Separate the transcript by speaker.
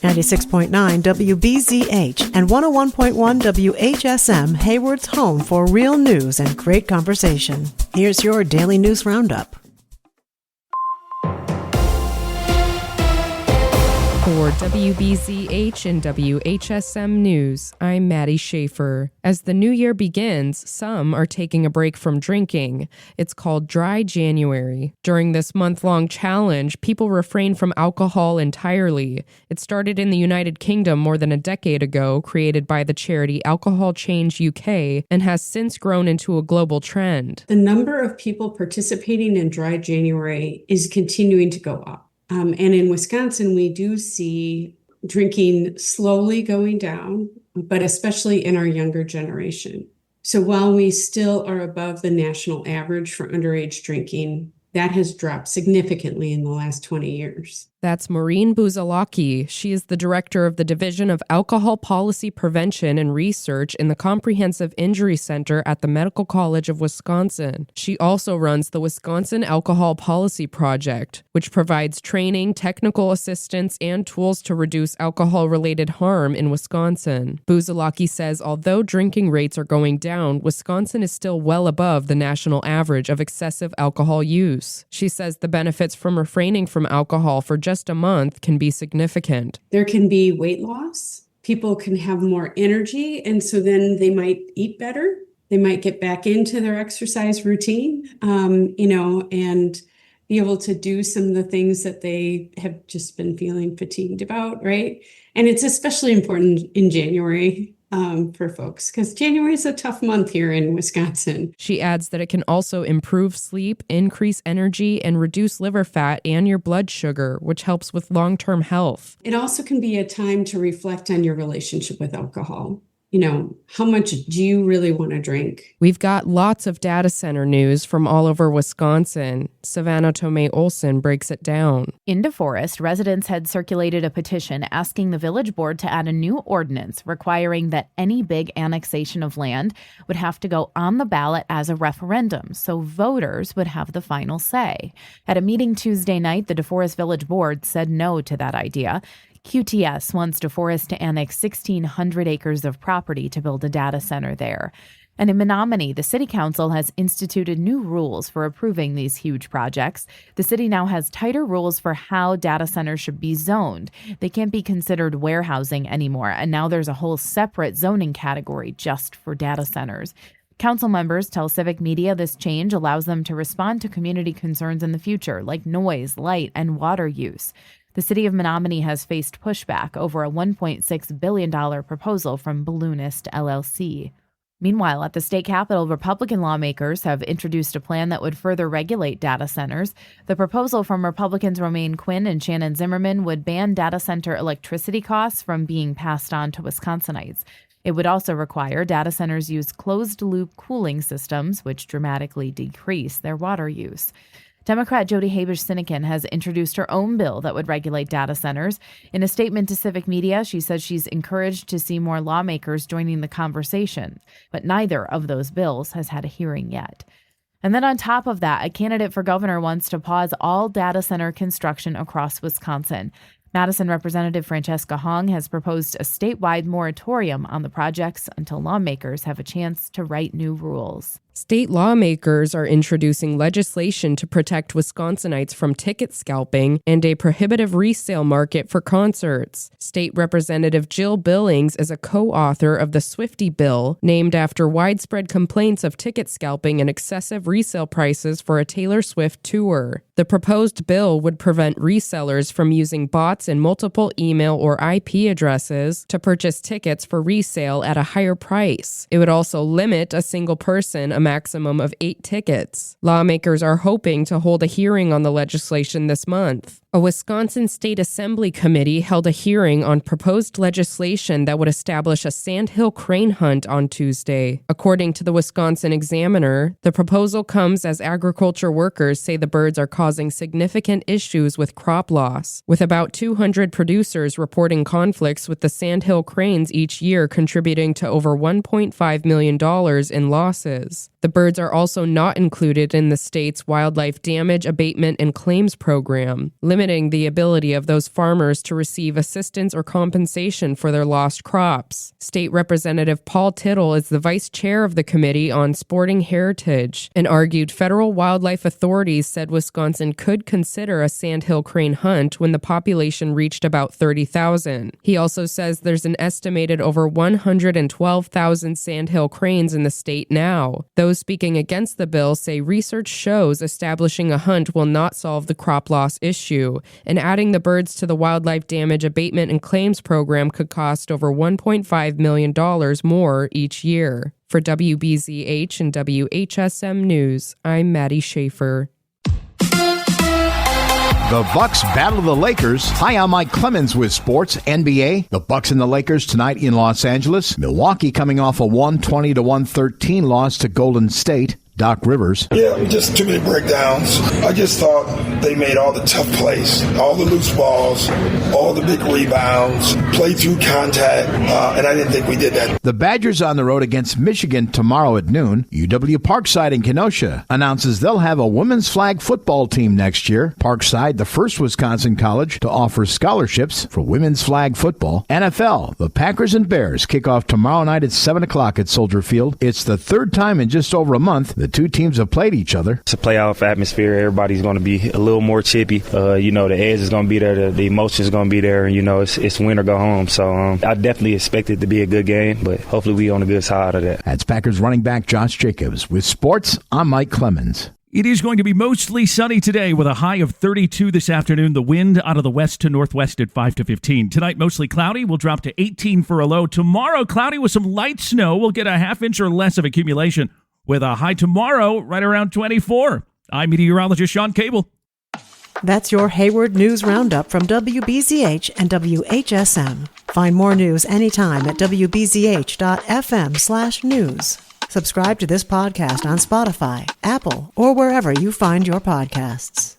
Speaker 1: 96.9 WBZH and 101.1 WHSM, Hayward's home for real news and great conversation. Here's your daily news roundup.
Speaker 2: For WBZH and WHSM News, I'm Maddie Schaefer. As the new year begins, some are taking a break from drinking. It's called Dry January. During this month-long challenge, people refrain from alcohol entirely. It started in the United Kingdom more than a decade ago, created by the charity Alcohol Change UK, and has since grown into a global trend.
Speaker 3: The number of people participating in Dry January is continuing to go up. And in Wisconsin, we do see drinking slowly going down, but especially in our younger generation. So while we still are above the national average for underage drinking, that has dropped significantly in the last 20 years.
Speaker 2: That's Maureen Buzalaki. She is the director of the Division of Alcohol Policy Prevention and Research in the Comprehensive Injury Center at the Medical College of Wisconsin. She also runs the Wisconsin Alcohol Policy Project, which provides training, technical assistance, and tools to reduce alcohol-related harm in Wisconsin. Buzalaki says although drinking rates are going down, Wisconsin is still well above the national average of excessive alcohol use. She says the benefits from refraining from alcohol for just a month can be significant.
Speaker 3: There can be weight loss. People can have more energy, and so then they might eat better. They might get back into their exercise routine, and be able to do some of the things that they have just been feeling fatigued about, right? And it's especially important in January for folks, because January is a tough month here in Wisconsin.
Speaker 2: She adds that it can also improve sleep, increase energy, and reduce liver fat and your blood sugar, which helps with long-term health.
Speaker 3: It also can be a time to reflect on your relationship with alcohol. How much do you really want to drink?
Speaker 2: We've got lots of data center news from all over Wisconsin. Savannah Tomei Olson breaks it down.
Speaker 4: In DeForest, residents had circulated a petition asking the village board to add a new ordinance requiring that any big annexation of land would have to go on the ballot as a referendum, so voters would have the final say. At a meeting Tuesday night, the DeForest Village Board said no to that idea. QTS wants DeForest to annex 1,600 acres of property to build a data center there. And in Menominee, the city council has instituted new rules for approving these huge projects. The city now has tighter rules for how data centers should be zoned. They can't be considered warehousing anymore, and now there's a whole separate zoning category just for data centers. Council members tell Civic Media this change allows them to respond to community concerns in the future, like noise, light, and water use. The city of Menominee has faced pushback over a $1.6 billion proposal from Balloonist LLC. Meanwhile, at the state capitol, Republican lawmakers have introduced a plan that would further regulate data centers. The proposal from Republicans Romaine Quinn and Shannon Zimmerman would ban data center electricity costs from being passed on to Wisconsinites. It would also require data centers use closed-loop cooling systems, which dramatically decrease their water use. Democrat Jody Habush-Sinekin has introduced her own bill that would regulate data centers. In a statement to Civic Media, she says she's encouraged to see more lawmakers joining the conversation, but neither of those bills has had a hearing yet. And then on top of that, a candidate for governor wants to pause all data center construction across Wisconsin. Madison Representative Francesca Hong has proposed a statewide moratorium on the projects until lawmakers have a chance to write new rules.
Speaker 2: State lawmakers are introducing legislation to protect Wisconsinites from ticket scalping and a prohibitive resale market for concerts. State Representative Jill Billings is a co-author of the Swiftie Bill, named after widespread complaints of ticket scalping and excessive resale prices for a Taylor Swift tour. The proposed bill would prevent resellers from using bots and multiple email or IP addresses to purchase tickets for resale at a higher price. It would also limit a single person a maximum of 8 tickets. Lawmakers are hoping to hold a hearing on the legislation this month. A Wisconsin State Assembly committee held a hearing on proposed legislation that would establish a sandhill crane hunt on Tuesday. According to the Wisconsin Examiner, the proposal comes as agriculture workers say the birds are causing significant issues with crop loss, with about 200 producers reporting conflicts with the sandhill cranes each year contributing to over $1.5 million in losses. The birds are also not included in the state's Wildlife Damage Abatement and Claims Program. limiting the ability of those farmers to receive assistance or compensation for their lost crops. State Representative Paul Tittle is the vice chair of the Committee on Sporting Heritage and argued federal wildlife authorities said Wisconsin could consider a sandhill crane hunt when the population reached about 30,000. He also says there's an estimated over 112,000 sandhill cranes in the state now. Those speaking against the bill say research shows establishing a hunt will not solve the crop loss issue, and adding the birds to the Wildlife Damage Abatement and Claims Program could cost over $1.5 million more each year. For WBZH and WHSM News, I'm Maddie Schaefer.
Speaker 5: The Bucks battle the Lakers. Hi, I'm Mike Clemens with Sports NBA. The Bucks and the Lakers tonight in Los Angeles. Milwaukee coming off a 120-113 loss to Golden State. Doc Rivers.
Speaker 6: Yeah, just too many breakdowns. I just thought they made all the tough plays, all the loose balls, all the big rebounds, play through contact, and I didn't think we did that.
Speaker 5: The Badgers on the road against Michigan tomorrow at noon. UW Parkside in Kenosha announces they'll have a women's flag football team next year. Parkside, the first Wisconsin college to offer scholarships for women's flag football. NFL, the Packers and Bears kick off tomorrow night at 7 o'clock at Soldier Field. It's the third time in just over a month the two teams have played each other.
Speaker 7: It's a playoff atmosphere. Everybody's going to be a little more chippy. The edge is going to be there. The emotion is going to be there. And, it's win or go home. So I definitely expect it to be a good game, but hopefully we on the good side of that.
Speaker 5: That's Packers running back Josh Jacobs. With sports, I'm Mike Clemens.
Speaker 8: It is going to be mostly sunny today with a high of 32 this afternoon. The wind out of the west to northwest at 5 to 15. Tonight, mostly cloudy. We'll drop to 18 for a low. Tomorrow, cloudy with some light snow. We'll get a half inch or less of accumulation with a high tomorrow right around 24. I'm meteorologist Sean Cable.
Speaker 1: That's your Hayward News Roundup from WBZH and WHSM. Find more news anytime at wbzh.fm/news. Subscribe to this podcast on Spotify, Apple, or wherever you find your podcasts.